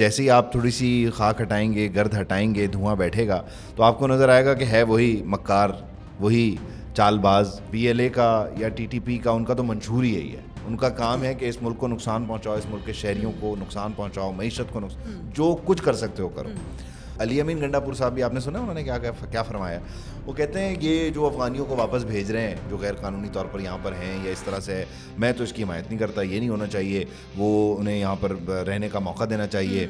जैसे ही आप थोड़ी सी खाक हटाएंगे, गर्द हटाएंगे, धुआं बैठेगा, तो आपको नज़र आएगा कि है वही मक्कार, वही चालबाज। बीएलए का या टीटीपी का उनका तो मंशूर ही यही है। उनका काम है कि इस मुल्क को नुकसान पहुंचाओ, इस मुल्क के शहरियों को नुकसान पहुंचाओ, मईशत को नुकसान, जो कुछ कर सकते हो करो। अली अमीन गंडापुर साहब भी आपने सुना उन्होंने क्या क्या क्या फरमाया। वो कहते हैं ये जो अफ़गानियों को वापस भेज रहे हैं, जो गैर कानूनी तौर पर यहाँ पर हैं या इस तरह से है, मैं तो इसकी हिमायत नहीं करता, ये नहीं होना चाहिए, वो उन्हें यहाँ पर रहने का मौका देना चाहिए।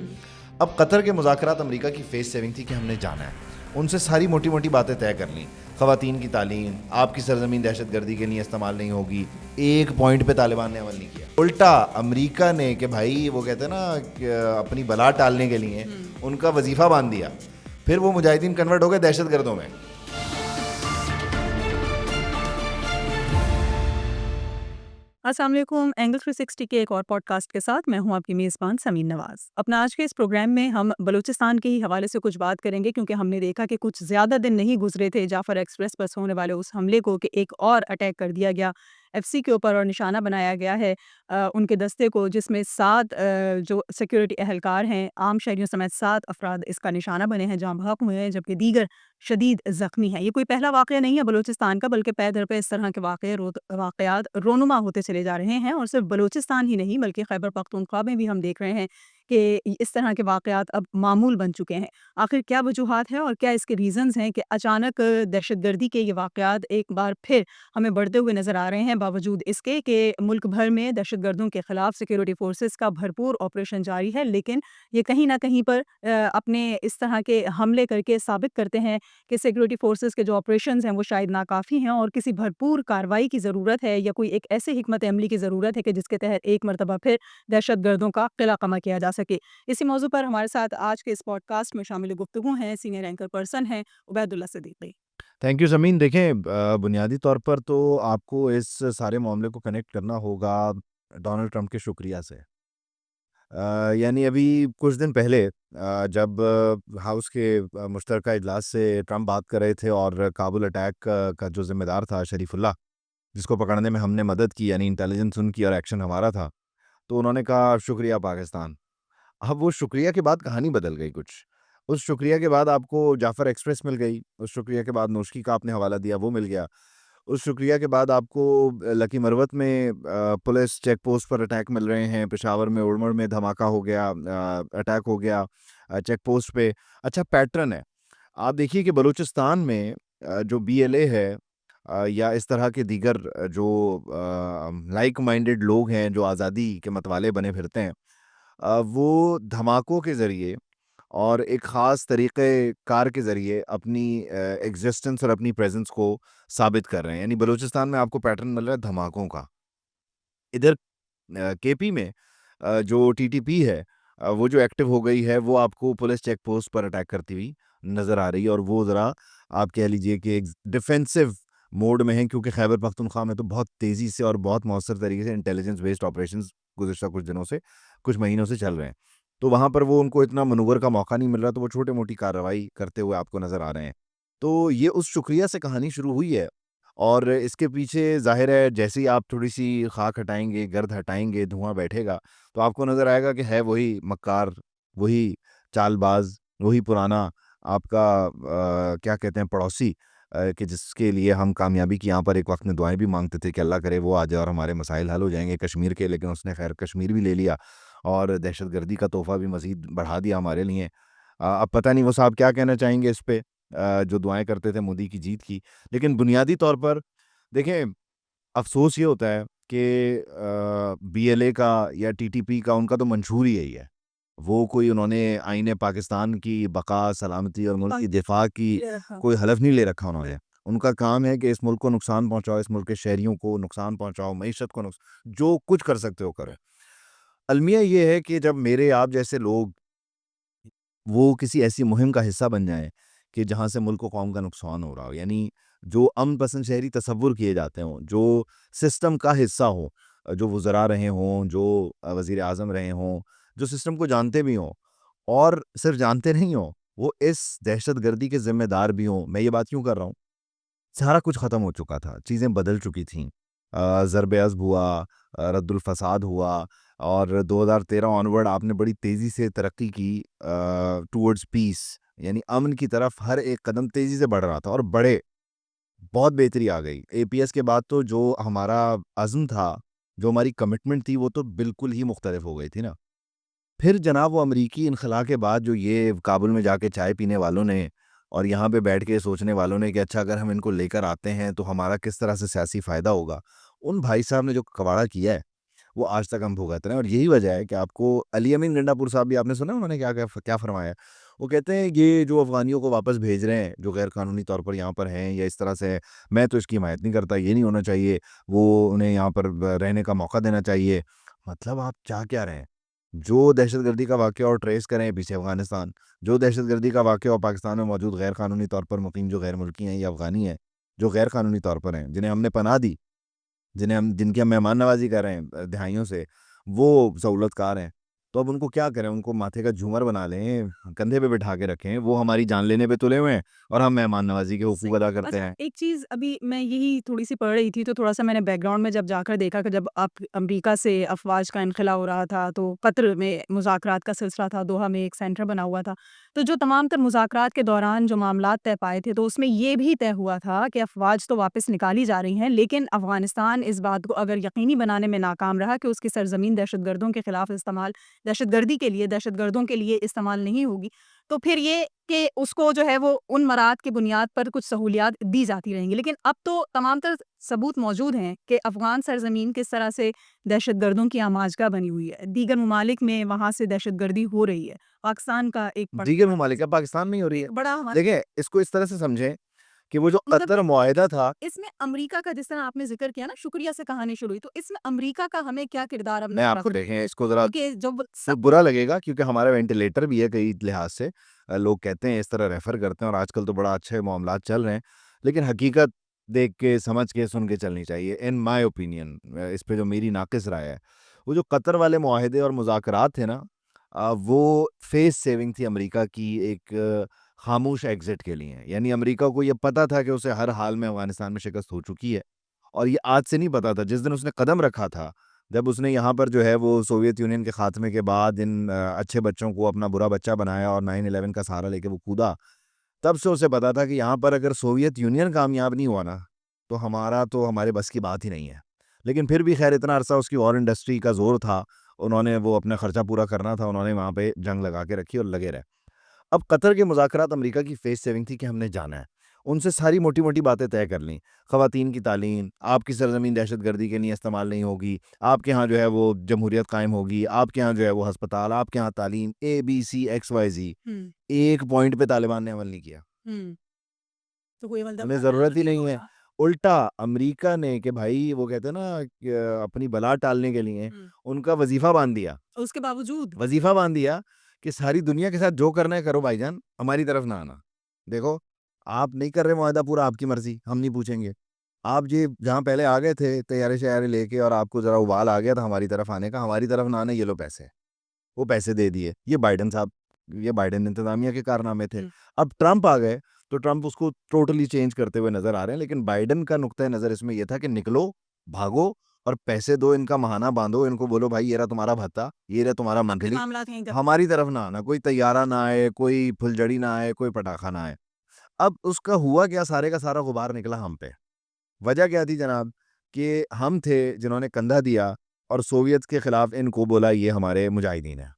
अब कतर के मुज़ाकरात अमेरिका की फेस सेविंग थी कि हमने जाना है, उनसे सारी मोटी मोटी बातें तय कर ली। ख़वातीन की तालीम, आपकी सरजमीन दहशत गर्दी के लिए इस्तेमाल नहीं होगी, एक पॉइंट पे तालिबान ने अमल नहीं किया। उल्टा अमेरिका ने कि भाई वो कहते हैं ना कि अपनी बला टालने के लिए उनका वजीफ़ा बांध दिया, फिर वो मुजाहिदीन कन्वर्ट हो गए दहशत गर्दों में। अस्सलाम वालेकुम। एंगल 360 के एक और पॉडकास्ट के साथ मैं हूं आपकी मेज़बान समीन नवाज़। अपना आज के इस प्रोग्राम में हम बलूचिस्तान के ही हवाले से कुछ बात करेंगे, क्योंकि हमने देखा कि कुछ ज़्यादा दिन नहीं गुजरे थे जाफ़र एक्सप्रेस पर होने वाले उस हमले को कि एक और अटैक कर दिया गया एफसी के ऊपर और निशाना बनाया गया है उनके दस्ते को, जिसमें 7 जो सिक्योरिटी एहलकार हैं, आम शहरियों समेत 7 अफराद इसका निशाना बने हैं, जहाँ बहक हुए हैं, जबकि दीगर शदीद ज़ख्मी हैं। ये कोई पहला वाक़या नहीं है बलूचिस्तान का, बल्कि पै दर पे इस तरह के वाक़यात रोनुमा होते चले जा रहे हैं, और सिर्फ बलूचिस्तान ही नहीं बल्कि खैबर पख्तूनख्वा में भी हम देख रहे हैं कि इस तरह के वाक़यात अब मामूल बन चुके हैं। आखिर क्या वजूहात है और क्या इसके रीज़न्स हैं कि अचानक दहशतगर्दी के ये वाक़यात एक बार फिर हमें बढ़ते हुए नज़र आ रहे हैं, बावजूद इसके कि मुल्क भर में दहशतगर्दों के खिलाफ सिक्योरिटी फोर्सेस का भरपूर ऑपरेशन जारी है, लेकिन ये कहीं न कहीं पर अपने इस तरह के हमले करके साबित करते हैं कि सिक्योरिटी फोर्सेस के जो ऑपरेशंस हैं वो शायद नाकाफ़ी हैं और किसी भरपूर कार्रवाई की ज़रूरत है, या कोई एक ऐसे हिकमत अमली की ज़रूरत है कि जिसके तहत एक मरतबा फिर दहशतगर्दों का किला कमा किया जा सके। इसी मौजू पर हमारे साथ आज के इस पॉडकास्ट में शामिल गुफ्तगू हैं सीनियर एंकर पर्सन हैं उबैदुल्ला सिद्दीकी। थैंक यू ज़मीन। देखें, बुनियादी तौर पर तो आपको इस सारे मामले को कनेक्ट करना होगा डोनाल्ड ट्रंप के शुक्रिया से। यानी अभी कुछ दिन पहले जब हाउस के मुश्तरका इजलास से ट्रंप बात कर रहे थे और काबुल अटैक का जो ज़िम्मेदार था शरीफुल्लाह, जिसको पकड़ने में हमने मदद की, यानी इंटेलिजेंस उनकी और एक्शन हमारा था, तो उन्होंने कहा शुक्रिया पाकिस्तान। अब वो शुक्रिया के बाद कहानी बदल गई कुछ। उस शुक्रिया के बाद आपको जाफ़र एक्सप्रेस मिल गई, उस शुक्रिया के बाद नोश्की का आपने हवाला दिया, वो मिल गया। उस शुक्रिया के बाद आपको लकी मरवत में पुलिस चेक पोस्ट पर अटैक मिल रहे हैं, पेशावर में उड़मड़ में धमाका हो गया, अटैक हो गया चेक पोस्ट पे। अच्छा पैटर्न है, आप देखिए कि बलूचिस्तान में जो बीएलए है या इस तरह के दीगर लाइक माइंडेड लोग हैं जो आज़ादी के मतवाले बने फिरते हैं, वो धमाकों के ज़रिए और एक ख़ास तरीक़े कार के ज़रिए अपनी एग्ज़िस्टेंस और अपनी प्रेज़ेंस को साबित कर रहे हैं। यानी बलूचिस्तान में आपको पैटर्न मिल रहा है धमाकों का। इधर केपी में जो टीटीपी है, वो जो एक्टिव हो गई है, वो आपको पुलिस चेक पोस्ट पर अटैक करती हुई नज़र आ रही है, और वो ज़रा आप कह लीजिए कि एक डिफेंसिव मोड में है, क्योंकि खैबर पख्तूनख्वा में तो बहुत तेज़ी से और बहुत मौसर तरीके से इंटेलिजेंस बेस्ड ऑपरेशंस गुज़िश्ता कुछ दिनों से, कुछ महीनों से चल रहे हैं। तो वहाँ पर वो उनको इतना मनूवर का मौका नहीं मिल रहा, तो वो छोटी-मोटी कार्रवाई करते हुए आपको नज़र आ रहे हैं। तो ये उस शुक्रिया से कहानी शुरू हुई है, और इसके पीछे ज़ाहिर है जैसे ही आप थोड़ी-सी खाक हटाएँगे, गर्द हटाएँगे, धुआँ बैठेगा, तो आपको नज़र आएगा कि है वही मक्कार, वही चालबाज़, वही पुराना आपका क्या कहते हैं पड़ोसी, कि जिसके लिए हम कामयाबी की यहाँ पर एक वक़्त में दुआएँ भी माँगते थे कि अल्लाह करे वो आ जाए और हमारे मसाइल हल हो जाएँगे कश्मीर के, लेकिन उसने ख़ैर कश्मीर भी ले लिया और दहशतगर्दी का तोहफ़ा भी मज़ीद बढ़ा दिया हमारे लिए। अब पता नहीं वो साहब क्या कहना चाहेंगे इस पे, जो दुआएँ करते थे मोदी की जीत की। लेकिन बुनियादी तौर पर देखें, अफ़सोस ये होता है कि बीएलए का या टीटीपी का उनका तो मंशूर ही यही है। वो कोई उन्होंने आईने पाकिस्तान की बक़ा, सलामती और मुल्क की दिफ़ा की हाँ। कोई हलफ़ नहीं ले रखा उन्होंने। उनका काम है कि इस मुल्क को नुकसान पहुँचाओ, इस मुल्क के शहरियों को नुकसान पहुँचाओ, मईशत को जो कुछ कर सकते हो करो। अलमिया ये है कि जब मेरे आप जैसे लोग वो किसी ऐसी मुहिम का हिस्सा बन जाएँ कि जहाँ से मुल्क को कौम का नुकसान हो रहा हो, यानी जो अमन पसंद शहरी तसव्वुर किए जाते हों, जो सिस्टम का हिस्सा हों, जो वज़रा रहे हों, जो वज़ीर आज़म रहे हों, जो सिस्टम को जानते भी हों और सिर्फ़ जानते नहीं हों, वो इस दहशतगर्दी के ज़िम्मेदार भी हों। मैं ये बात क्यों कर रहा हूँ? सारा कुछ ख़त्म हो चुका था, चीज़ें बदल चुकी थीं। ज़रब अज़ब हुआ, रद्दुल फ़साद हुआ, और 2013 ऑनवर्ड आपने बड़ी तेज़ी से तरक्की की टुवर्ड्स पीस, यानी अमन की तरफ हर एक कदम तेज़ी से बढ़ रहा था और बढ़े, बहुत बेहतरी आ गई। एपीएस के बाद तो जो हमारा अज़्म था, जो हमारी कमिटमेंट थी, वो तो बिल्कुल ही मुख्तलिफ हो गई थी ना। फिर जनाब वो अमरीकी इन्ख़ला के बाद जो ये काबुल में जाके चाय पीने वालों ने और यहाँ पे बैठ के सोचने वालों ने कि अच्छा अगर हम इनको लेकर आते हैं तो हमारा किस तरह से सियासी फ़ायदा होगा, उन भाई साहब ने जो कबाड़ा किया है, वो आज तक हम भुगत रहे हैं। और यही वजह है कि आपको अली अमीन गंडापुर साहब भी आपने सुना उन्होंने क्या फरमाया है? वो कहते हैं ये जो अफ़गानियों को वापस भेज रहे हैं, जो गैर कानूनी तौर पर यहाँ पर हैं या इस तरह से, मैं तो इसकी हिमायत नहीं करता, ये नहीं होना चाहिए, वो उन्हें यहाँ पर रहने का मौका देना चाहिए। मतलब आप चाह क्या रहे हैं? जो दहशतगर्दी का वाक़या और ट्रेस करें पीछे अफ़गानिस्तान, जो दहशतगर्दी का वाक़या और पाकिस्तान में मौजूद गैर कानूनी तौर पर मुक़ीम जो गैर मुल्की हैं या अफ़गानी हैं, जो गैर कानूनी तौर पर हैं, जिन्हें हमने पनाह दी, जिनकी हम मेहमान नवाज़ी कर रहे हैं दहाइयों से, वो सहूलतकार हैं। तो अब उनको क्या करें? उनको माथे का झूमर बना लें, कंधे पे बिठा के रखें, वो हमारी जान लेने पे तुले हुए हैं और हम मेहमान नवाज़ी के हुकूक सही। अदा करते अच्छा, हैं। एक चीज़ अभी मैं यही थोड़ी-सी पढ़ रही थी, तो थोड़ा-सा मैंने बैकग्राउंड में जब जाकर देखा कि जब अमरीका से अफ़वाज का इनख़ला हो रहा था, तो कतर में मुज़ाकरात का सिलसिला था, दोहा में एक सेंटर बना हुआ था। तो जो तमाम तर मुज़ाकरात के दौरान जो मामलात तय पाए थे, तो उसमें ये भी तय हुआ था कि अफ़वाज तो वापस निकाली जा रही हैं, लेकिन अफ़गानिस्तान इस बात को अगर यकीनी बनाने में नाकाम रहा कि उसकी सरज़मीन दहशतगर्दों के खिलाफ इस्तेमाल दहशतगर्दी के लिए, दहशतगर्दों के लिए इस्तेमाल नहीं होगी, तो फिर ये कि उसको जो है वो उन मराद की बुनियाद पर कुछ सहूलियात दी जाती रहेंगी। लेकिन अब तो तमाम तर सबूत मौजूद हैं कि अफ़गान सरज़मीन किस तरह से दहशतगर्दों की आमाजगाह बनी हुई है। दीगर ममालिक में वहाँ से दहशतगर्दी हो रही है। पाकिस्तान का एक दीगर बड़ा ममालिक है, पाकिस्तान में ही हो रही है। बड़ा हमारा देखिए, इसको इस तरह से समझें कि वो जो मतलब कतर मुआहिदा था, इसमें अमेरिका का जिस तरह आपने ज़िक्र किया ना शुक्रिया से कहानी शुरू हुई, तो इसमें अमेरिका का हमें क्या किरदार अब मैं नज़र आपको आता है? देखें इसको ज़रा क्योंकि जब तो सब बुरा लगेगा क्योंकि हमारा वेंटिलेटर भी है कई लिहाज से। लोग कहते हैं इस तरह रेफ़र करते हैं और आजकल तो बड़ा अच्छे मामलात चल रहे हैं। लेकिन हकीकत देख के, समझ के, सुन के चलनी चाहिए। इन माय ओपिनियन इस पे जो मेरी नाक़िस राय है, वो जो कतर वाले मुआहदे और मुज़ाकरात थे ना, वो फ़ेस सेविंग थी अमेरिका की एक ख़ामोश एग्ज़िट के लिए। यानी अमेरिका को ये पता था कि उसे हर हाल में अफ़गानिस्तान में शिकस्त हो चुकी है और ये आज से नहीं पता था। जिस दिन उसने कदम रखा था, जब उसने यहाँ पर जो है वो सोवियत यूनियन के ख़ात्मे के बाद इन अच्छे बच्चों को अपना बुरा बच्चा बनाया और 9/11 का सहारा लेके वो कूदा, तब से उसे पता था कि यहाँ पर अगर सोवियत यूनियन कामयाब नहीं हुआ ना, तो हमारा तो हमारे बस की बात ही नहीं है। लेकिन फिर भी ख़ैर इतना अरसा उसकी वॉर इंडस्ट्री का ज़ोर था, उन्होंने वो अपना ख़र्चा पूरा करना था, उन्होंने वहाँ पे जंग लगा के रखी और लगे रहे। अब कतर के मुज़ाकरात अमेरिका की फ़ेस सेविंग थी कि हमने जाना है। उनसे सारी मोटी-मोटी बातें तय कर लीं। ख़वातीन की तालीम, आपकी सरज़मीन दहशतगर्दी के लिए इस्तेमाल नहीं होगी, आपके यहाँ जो है वो जमहूरियत कायम होगी, आपके यहाँ जो है वो अस्पताल, आपके यहाँ तालीम, ए, बी, सी, एक्स, वाई, ज़ी। हुँ, एक पॉइंट पे तालिबान ने अमल नहीं किया। हुँ। तो कोई मतलब उन्हें अमल ज़रूरत ही नहीं नहीं हो है। रहा। उल्टा अमेरिका ने कि भाई वो कहते हैं ना कि अपनी बला टालने के लिए हुँ। उनका वज़ीफ़ा बाँध दिया। उसके बावजूद वज़ीफ़ा बाँध दिया कि सारी दुनिया के साथ जो करना है करो भाईजान, हमारी तरफ ना आना। देखो, आप नहीं कर रहे मुआहदा पूरा आपकी मर्ज़ी, हम नहीं पूछेंगे। आप ये जहाँ पहले आ गए थे तैयारी-शैयारी लेके और आपको ज़रा उबाल आ गया था हमारी तरफ आने का, हमारी तरफ ना आने ये लो पैसे। वो पैसे दे दिए। ये बाइडेन इंतज़ामिया के कारनामे थे। हुँ, अब ट्रम्प आ गए, तो ट्रम्प उसको टोटली चेंज करते हुए नज़र आ रहे हैं, लेकिन बाइडेन का नुक्ता नज़र इसमें ये था कि निकलो, भागो और पैसे दो, इनका महाना बाँधो, इनको बोलो भाई ये रहा तुम्हारा भत्ता, ये रहा तुम्हारा अपने मंथली, मामलात यहीं तक हमारी तरफ ना आना, कोई तैयारा ना आए, कोई फुलझड़ी ना आए, कोई पटाखा ना आए। अब उसका हुआ क्या, सारे का सारा गुबार निकला हम पे। वजह क्या थी जनाब, कि हम थे जिन्होंने कंधा दिया और सोवियत के खिलाफ इनको बोला ये हमारे मुजाहिदीन हैं।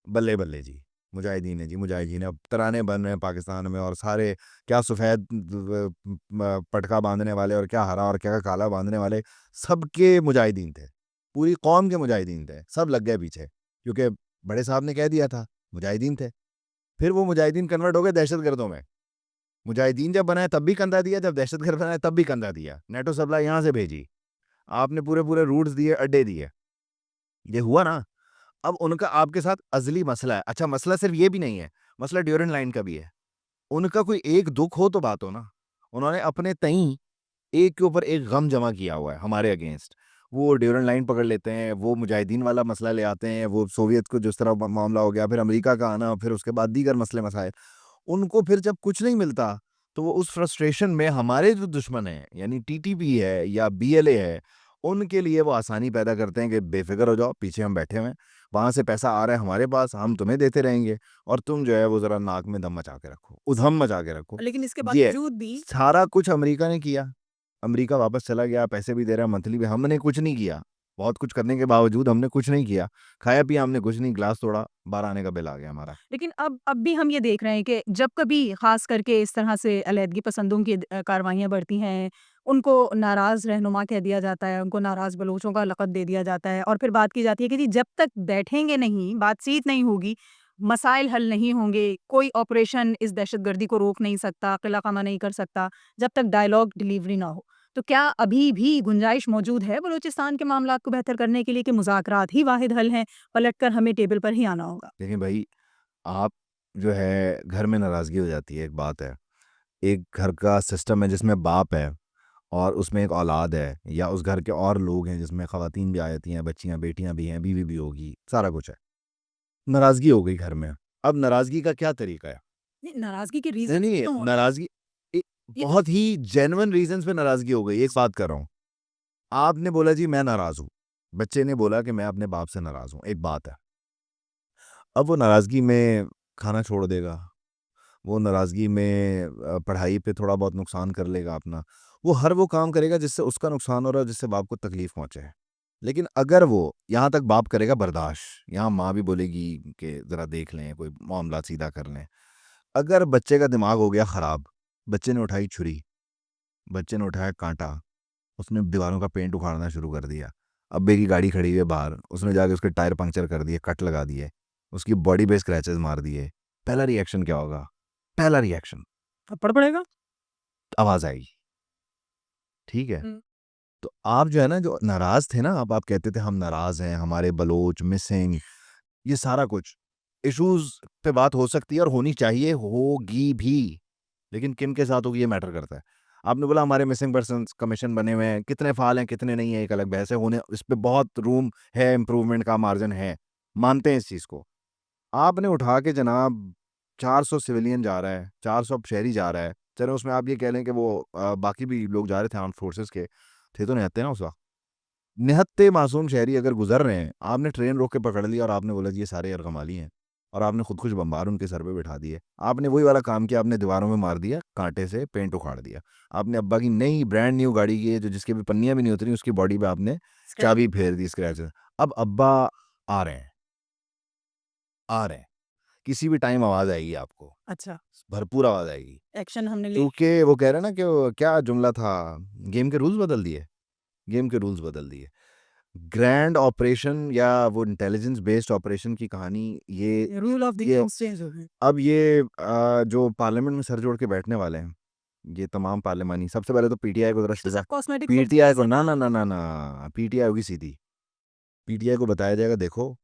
बल्ले बल्ले जी, मुजाहिदीन है जी, मुजाहिदीन है। अब तराने बन रहे हैं पाकिस्तान में और सारे क्या सफ़ेद पटका बाँधने वाले और क्या हरा और क्या काला बाँधने वाले, सबके मुजाहिदीन थे। पूरी कौम के मुजाहिदीन थे, सब लग गए पीछे, क्योंकि बड़े साहब ने कह दिया था, मुजाहिदीन थे। फिर वो मुजाहिदीन कन्वर्ट हो गए दहशतगर्दों में। मुजाहिदीन जब बनाए तब भी कंधा दिया, जब दहशतगर्द बनाए तब भी कंधा दिया। नेटो सप्लाई यहाँ से भेजी। आपने पूरे-पूरे रूट्स दिए, अड्डे दिए। ये हुआ ना? अब उनका आपके साथ अज़ली मसला है। अच्छा मसला सिर्फ़ ये भी नहीं है, मसला ड्यूरेंट लाइन का भी है। उनका कोई एक दुःख हो तो बात हो ना। उन्होंने अपने तईं एक के ऊपर एक गम जमा किया हुआ है हमारे अगेंस्ट। वो ड्यूरेंट लाइन पकड़ लेते हैं, वो मुजाहिदीन वाला मसला ले आते हैं, वो सोवियत को जिस तरह मामला हो गया, फिर अमेरिका का आना, फिर उसके बाद दीगर मसले-मसाइल। उनको फिर जब कुछ नहीं मिलता, तो वो उस फ्रस्ट्रेशन में हमारे जो दुश्मन हैं, यानी टीटीपी है या बीएलए है, उनके लिए वो आसानी पैदा करते हैं कि बेफ़िक्र हो जाओ, पीछे हम बैठे हुए हैं, वहाँ से पैसा आ रहा है हमारे पास, हम तुम्हें देते रहेंगे और तुम जो है वो ज़रा नाक में दम मचा के रखो, उधम मचा के रखो। लेकिन इसके ये बावजूद भी सारा कुछ अमेरिका ने किया। अमेरिका वापस चला गया, पैसे भी दे रहा है मंथली भी, हमने कुछ नहीं किया। बहुत कुछ करने के बावजूद हमने कुछ नहीं किया। खाया-पिया हमने कुछ नहीं, ग्लास तोड़ा, बाहर आने का बिल आ गया हमारा। लेकिन अब भी हम ये देख रहे हैं कि जब कभी ख़ास करके इस तरह से अलहदगी पसंदों की कार्रवाइयाँ बढ़ती हैं, उनको नाराज़ रहनुमा कह दिया जाता है, उनको नाराज़ बलोचों का लक़ब दे दिया जाता है और फिर बात की जाती है कि जी जब तक बैठेंगे नहीं, बातचीत नहीं होगी, मसाइल हल नहीं होंगे, कोई ऑपरेशन इस दहशतगर्दी को रोक नहीं सकता, क़िला-कमा नहीं कर सकता, जब तक डायलॉग डिलीवरी ना हो। तो क्या अभी भी गुंजाइश मौजूद है बलूचिस्तान के मामलात को बेहतर करने के लिए कि मुज़ाकरात ही वाहिद हल हैं, पलटकर हमें टेबल पर ही आना होगा? देखिए भाई, आप जो है घर में नाराज़गी हो जाती है, एक बात है। एक घर का सिस्टम है जिसमें बाप है और उसमें एक औलाद है या उस घर के और लोग हैं जिसमें ख़वातीन भी आ जाती हैं, बच्चियाँ, बेटियाँ भी हैं, बीवी भी होगी, सारा कुछ है। नाराज़गी हो गई घर में। अब नाराज़गी का क्या तरीका है? नहीं, नाराज़गी के नहीं, रीज़न नहीं, तो नाराज़गी ए ये बहुत ही जेन्युइन रीज़न्स पे नाराज़गी हो गई, एक बात कर रहा हूँ। आपने बोला जी मैं नाराज़ हूँ, बच्चे ने बोला कि मैं अपने बाप से नाराज़ हूँ, एक बात है। अब वो नाराज़गी में खाना छोड़ देगा, वो नाराज़गी में पढ़ाई पे थोड़ा बहुत नुकसान कर लेगा अपना। वो हर वो काम करेगा जिससे उसका नुकसान हो रहा है, जिससे बाप को तकलीफ़ पहुँचे। लेकिन अगर वो यहाँ तक बाप करेगा बर्दाश्त, यहाँ माँ भी बोलेगी कि ज़रा देख लें, कोई मामला सीधा कर लें। अगर बच्चे का दिमाग हो गया ख़राब, बच्चे ने उठाई छुरी, बच्चे ने उठाया काँटा, उसने दीवारों का पेंट उखाड़ना शुरू कर दिया। अब्बे की गाड़ी खड़ी हुई है बाहर, उसने जाके उसके टायर पंक्चर कर दिए, कट लगा दिए, उसकी बॉडी पे स्क्रैचेज़ मार दिए। पहला रिएक्शन क्या होगा? पहला रिएक्शन थप्पड़ पड़ेगा? आवाज़ आएगी, ठीक है? हुँ। तो आप जो है ना, जो नाराज़ थे ना, अब आप कहते थे हम नाराज़ हैं, हमारे बलोच मिसिंग, ये सारा कुछ इश्यूज़ पे बात हो सकती है और होनी चाहिए, होगी भी। लेकिन किन के साथ होगी ये मैटर करता है। आपने बोला हमारे मिसिंग पर्सन्स कमीशन बने हुए हैं, कितने फ़ाइल हैं, कितने नहीं है, एक अलग बहस है, होने इस पे बहुत रूम है, इम्प्रूवमेंट का मार्जिन है, मानते हैं इस चीज़ को। आपने उठा के जनाब 400 सिविलियन जा रहा है, 400 शहरी जा रहा है, चलो उसमें आप ये कह लें कि वो बाकी भी लोग जा रहे थे आर्म्ड फोर्सेस के, थे तो निहत्थे ना उस वक़्त। निहत्थे मासूम शहरी अगर गुज़र रहे हैं, आपने ट्रेन रोक के पकड़ लिया और आपने बोला जी ये सारे यरगमाली हैं और आपने खुद-कुश बम्बार उनके सर पे बिठा दिए। आपने वही वाला काम किया, आपने दीवारों में मार दिया, काँटे से पेंट उखाड़ दिया। आपने अब्बा की नई ब्रांड न्यू गाड़ी की है जो जिसकी अभी पन्नियाँ भी नहीं उतरी, उसकी बॉडी पे आपने स्क्रैच चाबी फेर दी स्क्रैचेज़। अब अब्बा आ रहे हैं, आ रहे हैं। किसी भी टाइम आवाज़ आएगी आपको, अच्छा, भरपूर आवाज़ आएगी। एक्शन हमने ले क्योंकि वो कह रहे हैं ना कि वो क्या जुमला था, गेम के रूल्स बदल दिए, गेम के रूल्स बदल दिए। ग्रैंड ऑपरेशन या वो इंटेलिजेंस बेस्ड ऑपरेशन की कहानी रूल ऑफ द ये गेम चेंज हो गए। अब ये जो पार्लियामेंट में सर जोड़ के बैठने वाले हैं, ये तमाम पार्लिमानी, सबसे पहले तो पीटीआई को ज़रा तो सीधा, सब कॉस्मेटिक पीटीआई को ना, ना, ना, ना, ना, पीटीआई होगी सीधी। पीटीआई को बताया जाएगा देखो,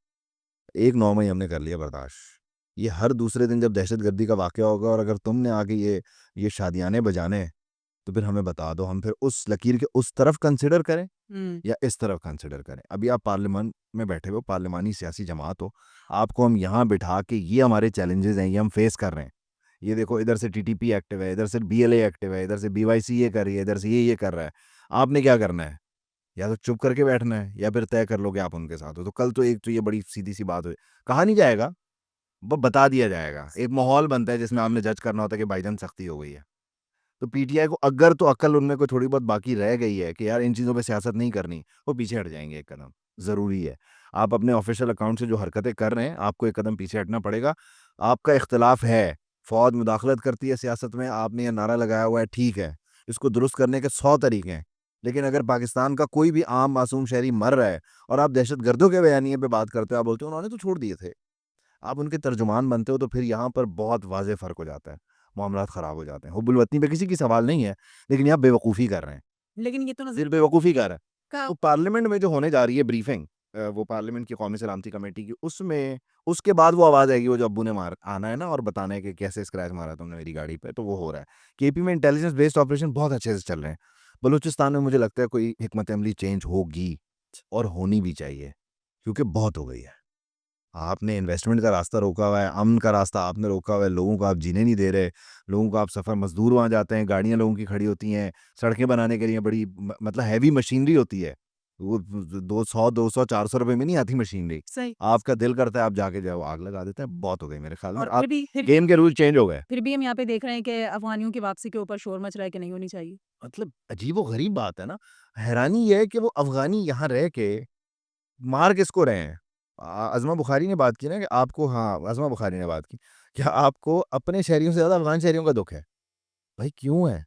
1 9 मई हमने कर लिया बर्दाश्त। ये हर दूसरे दिन जब दहशतगर्दी का वाक़या होगा और अगर तुमने आके ये शादियाने बजाने, तो फिर हमें बता दो, हम फिर उस लकीर के उस तरफ कंसिडर करें हुँ। या इस तरफ कंसिडर करें। अभी आप पार्लियामेंट में बैठे हो, पार्लिमानी सियासी जमात हो, आपको हम यहाँ बिठा के ये हमारे चैलेंजेज़ हैं, ये हम फेस कर रहे हैं। ये देखो इधर से टीटीपी एक्टिव है, इधर से बीएलए एक्टिव है, इधर से बीवाईसी ये कर रही है, इधर से ये कर रहा है। आपने क्या करना है? या तो चुप करके बैठना है या फिर तय कर लो कि आप उनके साथ हो। तो कल तो एक तो ये बड़ी सीधी-सी बात हुई। कहा नहीं जाएगा, वो बता दिया जाएगा। एक माहौल बनता है जिसमें आपने जज करना होता है कि भाईजान सख्ती हो गई है। तो पीटीआई को अगर तो अक्ल उनमें कोई थोड़ी बहुत बाकी रह गई है कि यार इन चीज़ों पे सियासत नहीं करनी, वो पीछे हट जाएँगे एक कदम, ज़रूरी है। आप अपने ऑफ़िशियल अकाउंट से जो हरकतें कर रहे हैं, आपको एक कदम पीछे हटना पड़ेगा। आपका इख्तिलाफ़ है, फ़ौज मुदाखलत करती है सियासत में, आपने ये नारा लगाया हुआ है, ठीक है। इसको दुरुस्त करने के 100 तरीके हैं। लेकिन अगर पाकिस्तान का कोई भी आम मासूम शहरी मर रहा है और आप दहशतगर्दों के बयानिए पे बात करते हो, आप बोलते हो उन्होंने तो छोड़ दिए थे। आप उनके तर्जुमान बनते हो तो फिर यहाँ पर बहुत वाज़ेह फ़र्क हो जाता है। मामलात ख़राब हो जाते हैं। हुब्बुल वतनी पे किसी की सवाल नहीं है, लेकिन यहाँ बेवकूफ़ी कर रहे हैं। लेकिन ये तो नज़र सिर्फ़ बेवकूफ़ी कर रहा है। का तो पार्लियामेंट में जो होने जा रही है ब्रीफिंग, वो पार्लियामेंट की कौमी सलामती कमेटी की, उसमें उसके बाद वो आवाज़ आएगी, वो जो अब्बू ने मार आना है ना और बताना है कि कैसे स्क्रैच मारा तुमने मेरी गाड़ी पे, तो वो हो रहा है। केपी में इंटेलिजेंस बेस्ड ऑपरेशन बहुत अच्छे से चल रहे हैं। बलूचिस्तान में मुझे लगता है कोई हिकमत अमली चेंज होगी और होनी भी चाहिए, क्योंकि बहुत हो गई है। आपने इन्वेस्टमेंट का रास्ता रोका हुआ है, अमन का रास्ता आपने रोका हुआ है, लोगों को आप जीने नहीं दे रहे, लोगों को आप सफ़र मज़दूर वहाँ जाते हैं, गाड़ियाँ लोगों की खड़ी होती हैं, सड़कें बनाने के लिए बड़ी मतलब हैवी मशीनरी होती है। वो 200, 200, 400 रुपए में नहीं आती मशीनरी। सही। आपका दिल करता है आप जाके जो है वो आग लगा देते हैं, बहुत हो गई मेरे ख्याल में। और आप फिर गेम के रूल चेंज हो गए। हम यहाँ पे देख रहे हैं कि अफ़गानियों की वापसी के ऊपर शोर मच रहा है कि नहीं होनी चाहिए। मतलब अजीबो-गरीब बात है ना। हैरानी ये है कि वो अफ़गानी यहाँ रह के मार किसको रहे हैं? अज़मा बुखारी ने बात की ना कि आपको, हाँ, अज़मा बुखारी ने बात की, क्या आपको अपने शहरियों से ज़्यादा अफ़गान शहरियों का दुःख है? भाई क्यों है?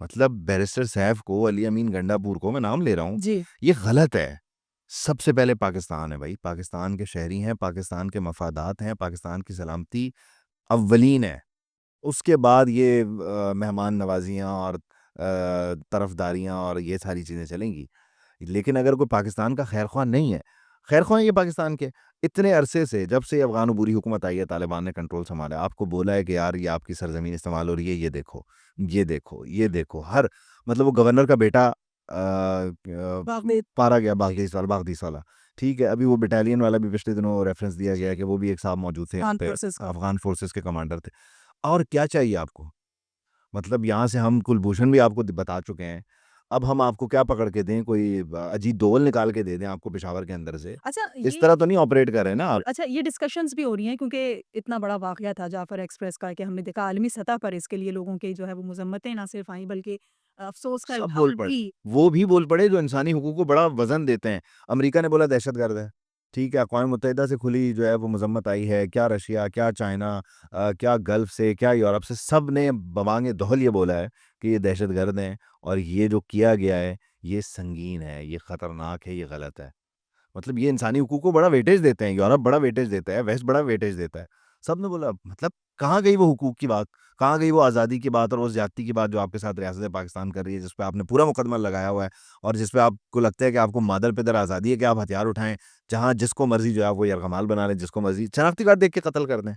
मतलब बैरिस्टर सैफ को, अली अमीन गंडापुर को, मैं नाम ले रहा हूँ, जी। ये गलत है। सबसे पहले पाकिस्तान है भाई, पाकिस्तान के शहरी हैं, पाकिस्तान के मफ़ादात हैं, पाकिस्तान की सलामती अव्वलीन है। उसके बाद ये मेहमान नवाज़ियाँ और तरफ़दारियाँ और ये सारी चीज़ें चलेंगी। लेकिन अगर कोई पाकिस्तान का खैर-ख़्वाह नहीं है, खैर-ख़्वाह हैं ये पाकिस्तान के। इतने अरसे से, जब से अफ़गान अबूरी हुकूमत आई है, तालिबान ने कंट्रोल सँभाला है, आपको बोला है कि यार ये आपकी सरज़मीन इस्तेमाल हो रही है, ये देखो, ये देखो, ये देखो। हर मतलब वो गवर्नर का बेटा बागदाद। मारा गया बागदीस वाला, ठीक है? अभी वो बटालियन वाला भी पिछले दिनों रेफ़रेंस दिया गया है कि वो भी एक साहब मौजूद थे यहाँ खान पे, फोर्सेस का। अफ़गान फ़ोर्सेस के कमांडर थे। और क्या चाहिए आपको? मतलब यहाँ से हम कुलभूषण भी आपको बता चुके हैं। अब हम आपको क्या पकड़ के दें, कोई अजीत डोवल निकाल के दे दें आपको पेशावर के अंदर से? अच्छा इस ये तरह तो नहीं ऑपरेट कर रहे हैं ना आप। अच्छा ये डिस्कशंस भी हो रही हैं क्योंकि इतना बड़ा वाक़या था जाफ़र एक्सप्रेस का कि हमने देखा आलमी सतह पर इसके लिए लोगों की जो है वो मज़म्मतें ना सिर्फ़ आई बल्कि अफ़सोस का सब बोल इज़हार पड़े। भी। वो भी बोल पड़े जो इंसानी हकूक़ को बड़ा वज़न देते हैं। अमेरिका ने बोला दहशतगर्द है, ठीक है? अक़वाम मुत्तहिदा से खुली जो है वो मज़म्मत आई है। क्या रशिया, क्या चाइना, क्या गल्फ़ से, क्या यूरोप से, सब ने बवांगे दोहल ये बोला है कि ये दहशतगर्द हैं और ये जो किया गया है, ये संगीन है, ये ख़तरनाक है, ये गलत है। मतलब ये इंसानी हकूक़ को बड़ा वेटेज देते हैं, यूरोप बड़ा वेटेज देता है, वेस्ट बड़ा वेटेज देता है। सबने बोला, मतलब कहाँ गई वो हकूक़ की बात? कहाँ गई वो आज़ादी की बात और उस ज़्यादती की बात जो आपके साथ रियासत पाकिस्तान कर रही है, जिस पे आपने पूरा मुकदमा लगाया हुआ है और जिस पे आपको लगता है कि आपको मादर-पिदर आज़ादी है कि आप हथियार उठाएँ, जहाँ जिसको मर्ज़ी जो है आप वो यरग़माल बना लें, जिसको मर्ज़ी शनाख्ती कार्ड देख के कत्ल कर दें।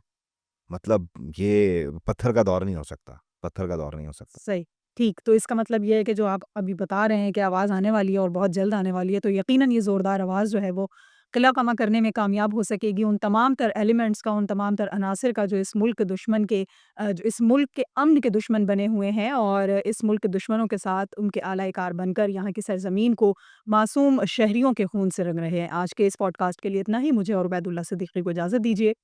मतलब ये पत्थर का दौर नहीं हो सकता, पत्थर का दौर नहीं हो सकता। सही, ठीक। तो इसका मतलब ये है कि जो आप अभी बता रहे हैं कि आवाज़ आने वाली है और बहुत जल्द आने वाली है, तो यकीनन ये ज़ोरदार आवाज़ जो है वो किला कमा करने में कामयाब हो सकेगी। उन तमाम तर एलिमेंट्स का, उन तमाम तर अनासिर का जो इस मुल्क दुश्मन के जो इस मुल्क के अमन के दुश्मन बने हुए हैं और इस मुल्क के दुश्मनों के साथ उनके आला-ए-कार बनकर यहाँ की सरज़मीन को मासूम शहरियों के खून से रंग रहे हैं। आज के इस पॉडकास्ट के लिए इतना ही। मुझे और उबैदुल्ला सिद्दीकी को इजाज़त दीजिए।